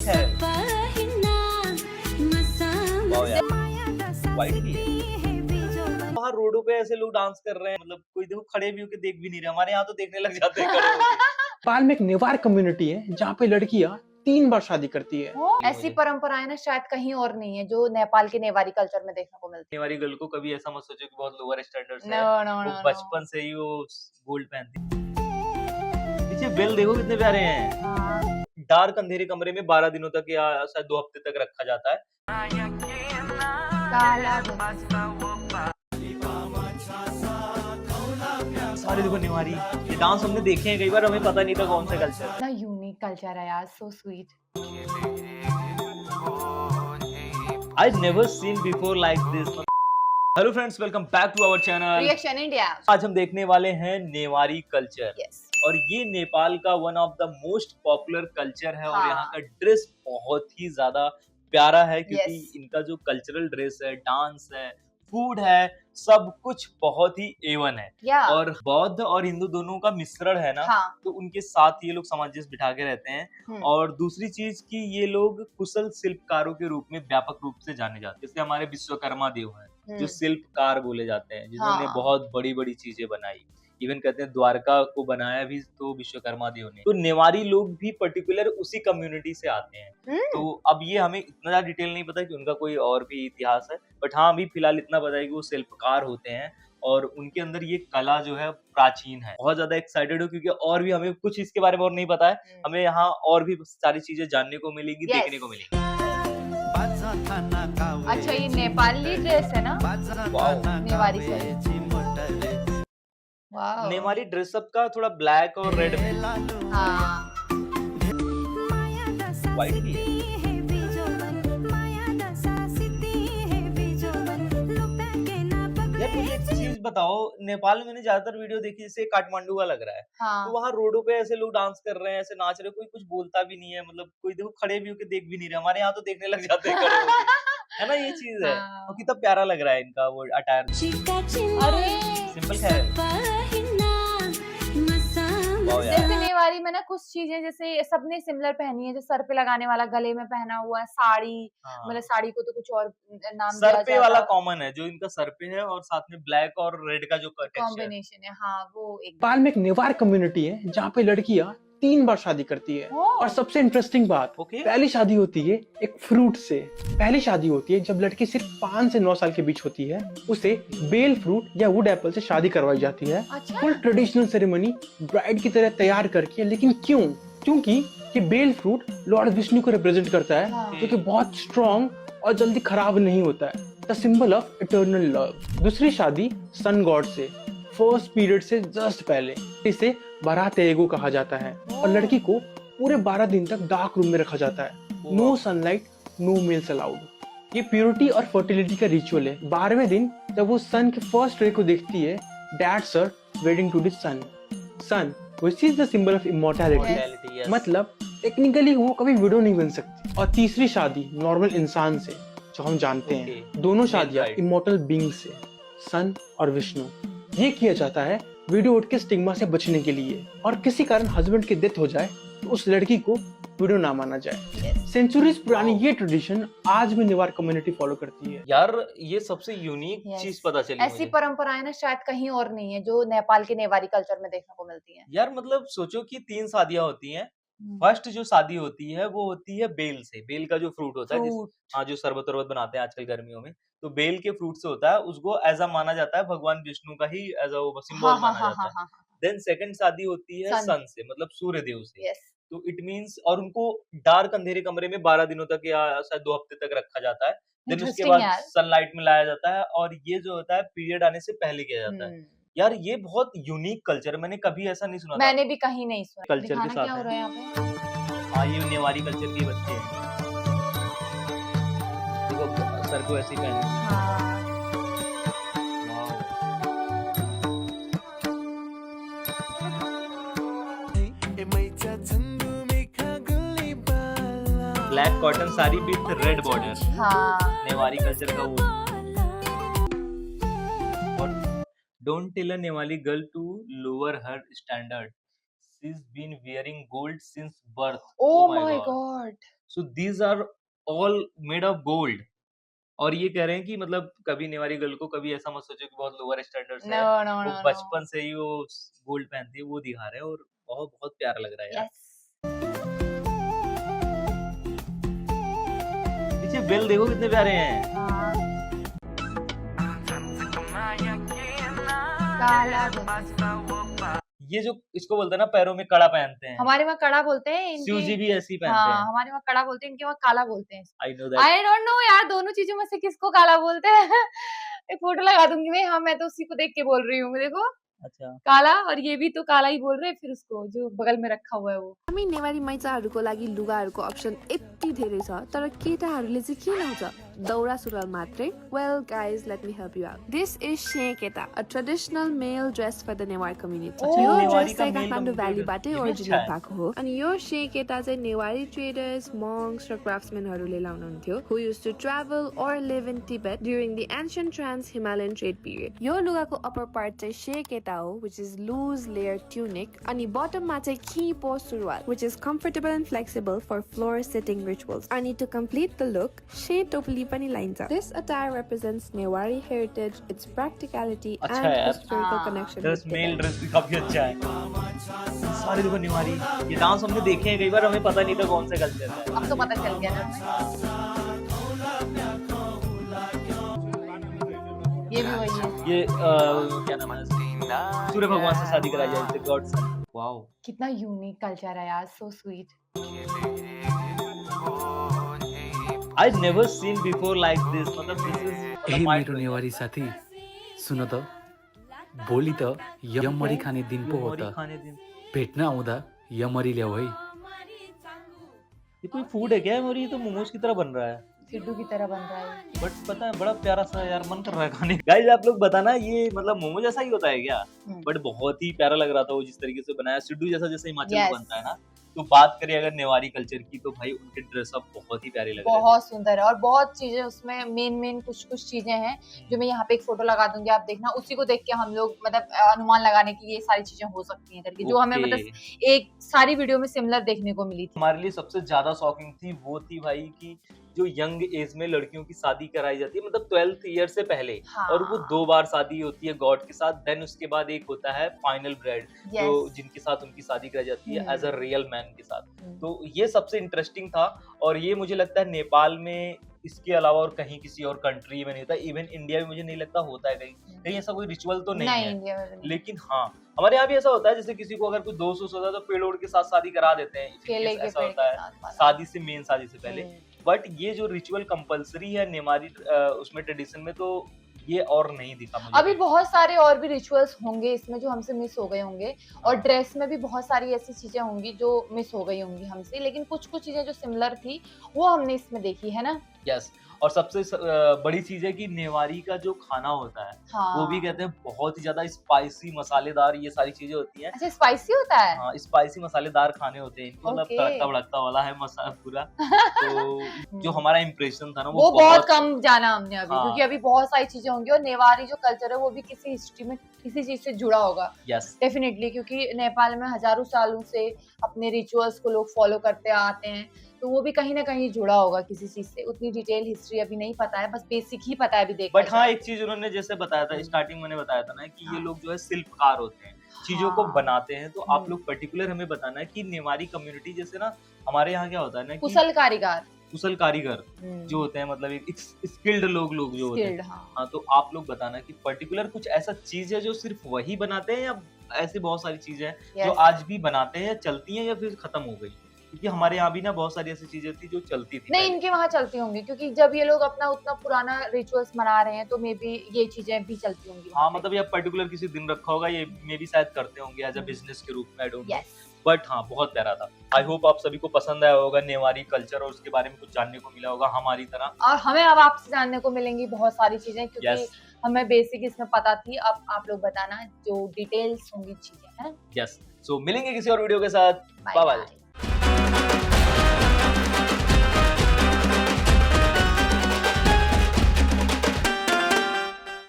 है। वाओ यार, वाइट भी है। वहाँ रोडों पे ऐसे लोग डांस कर रहे हैं, मतलब कोई देखो खड़े भी होके देख भी नहीं रहे। हमारे यहाँ तो देखने लग जाते हैं खड़े होके। नेपाल में एक नेवार कम्युनिटी है जहाँ पे लड़कियां 3 बार शादी करती है। ऐसी परंपराएं ना शायद कहीं और नहीं है जो नेपाल के नेवारी कल्चर में देखने को मिलती नेवारी गर्ल को कभी ऐसा मत सोचो कि बहुत लोअर स्टैंडर्ड से है। है। नो नो वो नो बचपन से ही वो गोल्ड पहनती। पीछे बेल देखो कितने प्यारे हैं। हाँ। डार्क अंधेरे कमरे में 12 दिनों तक या शायद 2 हफ्ते तक रखा जाता है। काला सारे देखो नेवारी, ये डांस हमने देखे हैं कई बार, हमें पता नहीं था कौन सा कल्चर है। ना यूनिक कल्चर है यार, so sweet. I never seen before like this. Hello friends, welcome back to our channel reaction India. आज हम देखने वाले हैं नेवारी कल्चर। यस। और ये नेपाल का one of the most popular culture है। और हाँ। यहाँ का ड्रेस बहुत ही ज्यादा प्यारा है क्योंकि Yes. इनका जो कल्चरल ड्रेस है, डांस है, फूड है, सब कुछ बहुत ही एवन है। या और बौद्ध और हिंदू दोनों का मिश्रण है ना, हाँ। तो उनके साथ ये लोग सामंजस्य बिठा के रहते हैं। और दूसरी चीज कि ये लोग कुशल शिल्पकारों के रूप में व्यापक रूप से जाने जाते हैं। जैसे हमारे विश्वकर्मा देव हैं जो शिल्पकार बोले जाते हैं, जिन्होंने हाँ। बहुत बड़ी बड़ी चीजें बनाई। इवन कहते हैं द्वारका को बनाया भी तो विश्वकर्मा देव ने। तो नेवारी लोग भी पर्टिकुलर उसी कम्युनिटी से आते हैं। तो अब ये हमें इतना ज्यादा डिटेल नहीं पता कि उनका कोई और भी इतिहास है, बट हाँ अभी फिलहाल इतना पता है कि वो शिल्पकार होते हैं और उनके अंदर ये कला जो है प्राचीन है। बहुत ज्यादा एक्साइटेड हूँ क्योंकि और भी हमें कुछ इसके बारे में और नहीं पता है। हमें यहाँ और भी सारी चीजें जानने को मिलेगी, देखने को मिलेगी। अच्छा, ये नेपाली ड्रेस है ना? वाओ, नेवारी से। वाओ। नेवारी ड्रेसअप का थोड़ा ब्लैक और रेड में हाँ। वाइट भी है। यार मुझे एक चीज बताओ, नेपाल में मैंने ज्यादातर वीडियो देखी जैसे काठमांडू का लग रहा है। हाँ। तो वहाँ रोडों पे ऐसे लोग डांस कर रहे हैं, ऐसे नाच रहे हैं, कोई कुछ बोलता भी नहीं है, मतलब कोई देखो खड़े भी होके देख भी नहीं रहे। हमारे यहाँ तो देखने लग जाते हैं खड़े होके। है ना, ये चीज है। हाँ। और कितना प्यारा लग रहा है इनका वो अटायर। अरे सिंपल है। वाओ यार। जैसे नेवारी में ना कुछ चीजें जैसे सबने सिमिलर पहनी है, जो सर पे लगाने वाला, गले में पहना हुआ साड़ी। हाँ। मतलब साड़ी को तो कुछ और नाम सर दिया पे वाला जाता, कॉमन है, जो इनका सर पे है, और साथ में ब्लैक और रेड का जो टेक्सचर है। कॉम्बिनेशन है। हाँ, वो एक नेपाल में एक नेवार कम्युनिटी है जहाँ पे लड़कियां 3 बार शादी करती है। और सबसे इंटरेस्टिंग बात, ओके। पहली शादी होती है एक फ्रूट से। पहली शादी होती है जब लड़की सिर्फ 5 से 9 साल के बीच होती है, उसे बेल फ्रूट या वुड एप्पल से शादी करवाई जाती है। अच्छा। फुल ट्रेडिशनल सेरेमनी ब्राइड की तरह तैयार करके। लेकिन क्यों? क्योंकि ये बेल फ्रूट लॉर्ड विष्णु को रिप्रेजेंट करता है, हाँ। जो कि बहुत स्ट्रॉन्ग और जल्दी खराब नहीं होता है। The symbol of eternal love. दूसरी शादी सन गॉड से, फर्स्ट पीरियड से जस्ट पहले। इसे बारात एगो कहा जाता है और लड़की को पूरे 12 दिन तक डार्क रूम में रखा जाता है। No sunlight, no males allowed. ये प्योरिटी और फर्टिलिटी का रिचुअल है। 12वें दिन जब वो सन के फर्स्ट रे को देखती है, dads are waiting to the sun. Sun which is the symbol of immortality. मतलब टेक्निकली वो कभी विडो नहीं बन सकती। और तीसरी शादी नॉर्मल इंसान से, जो हम जानते हैं। दोनों शादियां इमॉर्टल बीइंग से, सन और विष्णु। ये किया जाता है विडो के स्टिग्मा से बचने के लिए। और किसी कारण हस्बैंड की डेथ हो जाए तो उस लड़की को विडो ना माना जाए। सेंचुरीज पुरानी ये ट्रेडिशन आज भी नेवार कम्युनिटी फॉलो करती है। यार ये सबसे यूनिक Yes. चीज पता चली ऐसी मुझे। परंपराएं ना शायद कहीं और नहीं है जो नेपाल के नेवारी कल्चर में देखने को मिलती हैं। यार मतलब सोचो कि 3 शादियां होती हैं। फर्स्ट जो शादी होती है वो होती है बेल से। बेल का जो फ्रूट होता है, फ्रूट। हाँ, जो शरबत वरबत बनाते हैं आजकल गर्मियों में, तो बेल के फ्रूट से होता है। उसको एज अ माना जाता है भगवान विष्णु का ही एज अ सिंबल हाँ हाँ माना हाँ जाता हाँ है। हाँ। देन सेकंड शादी होती है सन। सन से, मतलब सूर्य देव से। यस। तो इट मींस, और उनको डार्क अंधेरे कमरे में 12 दिनों तक या शायद 2 हफ्ते तक रखा जाता है। देन उसके इंटरेस्टिंग बाद यार। सनलाइट में लाया जाता है, और ये जो होता है पीरियड आने से पहले किया जाता है। यार ये बहुत यूनिक कल्चर है, मैंने कभी ऐसा नहीं सुना था। मैंने भी कहीं नहीं सुना। कल्चर के दिखाना साथ क्या हो है। रहा है यहाँ पे? हाँ, ये नेवारी कल्चर के बच्चे हैं। देखो सर को ऐसे ही पहने। हाँ। Black cotton sari with red border, हाँ। नेवारी कल्चर का वो। और don't tell a Newari girl to lower her standard, she is been wearing gold since birth. Oh my God. So these are all made of gold. और ये कह रहे हैं कि मतलब कभी नेवारी गर्ल को कभी ऐसा मत सोचो कि बहुत लोअर स्टैंडर्ड से नो है, नो वो नो नो। बचपन से ही वो गोल्ड पहनती है, वो दिखा रहे हैं और बहुत बहुत प्यारा लग रहा है यार। यस। पीछे बेल देखो कितने प्यारे हैं। हाँ। काला बोलते हैं। ये जो इसको बोलते हैं ना पैरों में कड़ा पहनते हैं, हमारे वहाँ कड़ा बोलते हैं, शिव जी इनके भी ऐसे ही पहनते हाँ हैं। हमारे वहाँ कड़ा बोलते हैं, इनके वहाँ काला बोलते हैं। I know that. I don't know यार, दोनों चीजों में से किसको काला बोलते हैं। एक फोटो लगा दूंगी मैं। हाँ, मैं तो उसी को देख के बोल रही हूँ, देखो अच्छा काला, और ये भी तो काला ही बोल रहे हैं, फिर उसको जो बगल में रखा हुआ है वो। हामी नेवारी माइचाहरूको लागि लुगाहरूको अप्सन यति धेरै छ, तर केटाहरूले चाहिँ के लाउँछ? दौरा सुरुवाल मात्रै? Well guys, let me help you out. This is शेकेटा, a traditional male dress for the Newar community. अच्छा, यो नेवारी ड्रेस का चाहिँ male काठमाडौँ community भ्यालीबाटै ये भी अच्छा ओरिजिनेट है। भएको हो। अनि यो शेकेटा चाहिँ नेवारी ट्रेडर्स, मङ्क्स र क्राफ्ट्सम्यानहरूले लाउनुहुन्थ्यो, who used to travel or live in Tibet during the ancient trans-Himalayan trade period. यो लुगाको अप्पर पार्ट चाहिँ शेकेटा हो, which is loose layer tunic, अनि बटममा चाहिँ खिपो सुरुवाल, which is comfortable and flexible for floor sitting rituals. अनि to complete the look, शे टोपली पनि लाइन्छ. This attire represents Newari heritage, its practicality अच्छा and यार। historical हाँ। connection dress with male Tibet. Dress भी काफी अच्छा है। सारे देखो निवारी, ये डांस हमने देखे हैं कई बार, हमें पता नहीं था कौन सा कल्चर है। अब तो पता चल गया ना हमें। ये भी वही है। ये क्या नाम है, सूर्य भगवान से शादी कराई जाती है, गॉड से। वाओ, कितना यूनिक कल्चर है यार, so sweet. I never seen before like this, मतलब दिस इज ए मेरो नेवारी साथी, सुन त, भोलि त यमरी खाने दिन पो हो त। खाने दिन। भेट्न आउँदा यमरी ल्याऊ है। ये कोई फूड है क्या? और ये तो मोमोज की तरह बन रहा है, सिड्डू की तरह बन रहा है। बट पता है बड़ा प्यारा सा यार, मन कर रहा है खाने। गाइस आप लोग बताना, ये मतलब मोमो जैसा ही होता है क्या? बट बहुत ही प्यारा लग रहा था वो जिस तरीके से बनाया, सिड्डू जैसा जैसे हिमाचल में Yes. बनता है ना। तो बात करें अगर नेवारी कल्चर की, तो भाई उनके ड्रेस अप बहुत ही प्यारे लग रहे थे। बहुत सुंदर है, और बहुत चीजें उसमें मेन कुछ चीजें हैं जो मैं यहाँ पे एक फोटो लगा दूंगी, आप देखना, उसी को देख के हम लोग मतलब अनुमान लगाने की ये सारी चीजें हो सकती हैं करके, जो हमें ओके। मतलब एक सारी वीडियो में सिमिलर देखने को मिली थी। हमारे लिए सबसे ज्यादा शॉकिंग थी वो थी भाई कि जो यंग एज में लड़कियों की शादी कराई जाती है, मतलब 12th ईयर से पहले, हाँ। और वो 2 बार शादी होती है गॉड के साथ, देन उसके बाद एक होता है फाइनल ब्राइड, जो Yes. जिनके साथ उनकी शादी कराई जाती है हम्म। एज अ रियल मैन के साथ। हम्म। तो ये सबसे इंटरेस्टिंग था, और ये मुझे लगता है नेपाल में इसके अलावा और कहीं किसी और कंट्री में नहीं होता, इवन इंडिया में मुझे नहीं लगता होता है कहीं कहीं ऐसा कोई रिचुअल तो नहीं है। इंडिया में भी नहीं। लेकिन हाँ, हमारे यहाँ भी ऐसा होता है, जैसे किसी को अगर कोई दोस्त होता है तो पेड़ ओड़ के साथ शादी करा देते हैं, केले के ऐसा पेड़ होता के है साथ वाला। शादी से, मेन शादी से पहले। हम्म। बट ये जो रिचुअल कंपलसरी है नेवारी उसमें ट्रेडिशन में, तो ये और नहीं दिखा मुझे। अभी बहुत सारे और भी रिचुअल्स होंगे इसमें जो हमसे मिस हो गए होंगे, और ड्रेस में भी बहुत सारी ऐसी चीजें होंगी जो मिस हो गई होंगी हमसे, लेकिन कुछ चीजें जो सिमिलर थी वो हमने इसमें देखी है ना। यस, और सबसे बड़ी चीज है कि नेवारी का जो खाना होता है, हाँ। वो भी कहते हैं बहुत ही ज्यादा स्पाइसी, मसालेदार, ये सारी चीजें होती हैं। अच्छा, स्पाइसी होता है। हाँ, स्पाइसी मसालेदार खाने होते हैं इनके, मतलब ओके। तड़कता भड़कता वाला है मसाला पूरा। तो जो हमारा इम्प्रेशन था ना वो बहुत कम जाना हमने अभी, हाँ। क्योंकि अभी बहुत सारी चीजें होंगी, और नेवारी जो कल्चर है वो भी किसी हिस्ट्री में किसी चीज से जुड़ा होगा यस, डेफिनेटली, क्योंकि नेपाल में हजारों सालों से अपने रिचुअल्स को लोग फॉलो करते आते हैं, तो वो भी कहीं ना कहीं जुड़ा होगा किसी चीज से। उतनी डिटेल हिस्ट्री अभी नहीं पता है, बस बेसिक ही पता है अभी देखा बट हाँ एक चीज उन्होंने जैसे बताया था, स्टार्टिंग मैंने बताया था ना कि ये हाँ। लोग जो है शिल्पकार होते हैं, चीजों को हाँ। बनाते हैं। तो आप हम्म। लोग पर्टिकुलर हमें बताना है कि नेवारी कम्युनिटी, जैसे ना हमारे यहाँ क्या होता है ना कि कुशल कारीगर कुशल कारीगर जो होते हैं, मतलब एक स्किल्ड लोग जो होते हैं। स्किल्ड, हाँ। हाँ, तो आप लोग बताना कि पर्टिकुलर कुछ ऐसा चीज है जो सिर्फ वही बनाते हैं, या ऐसी बहुत सारी चीजें हैं जो Yes. आज भी बनाते हैं, या चलती हैं, या फिर खत्म हो गई? क्योंकि हमारे यहाँ भी ना बहुत सारी ऐसी चीजें थी जो चलती थी नहीं, पहले। इनके वहाँ चलती होंगी, क्योंकि जब ये लोग अपना उतना पुराना रिचुअल्स मना रहे हैं तो मे बी ये चीजें भी चलती होंगी हाँ, मतलब ये पर्टिकुलर किसी दिन रखा होगा, ये मे भी शायद करते होंगे एज अ बिजनेस के रूप में, I don't know. Yes. But हाँ, बहुत प्यारा था। आई होप आप सभी को पसंद आया होगा नेवारी कल्चर, और उसके बारे में कुछ जानने को मिला होगा हमारी तरह। और हमें अब आपसे जानने को मिलेंगी बहुत सारी चीजें, क्योंकि Yes. हमें बेसिक इसमें पता थी, अब आप लोग बताना जो डिटेल्स होंगी चीजें हैं। यस, सो मिलेंगे किसी और वीडियो के साथ। Bye bye bye. बाय।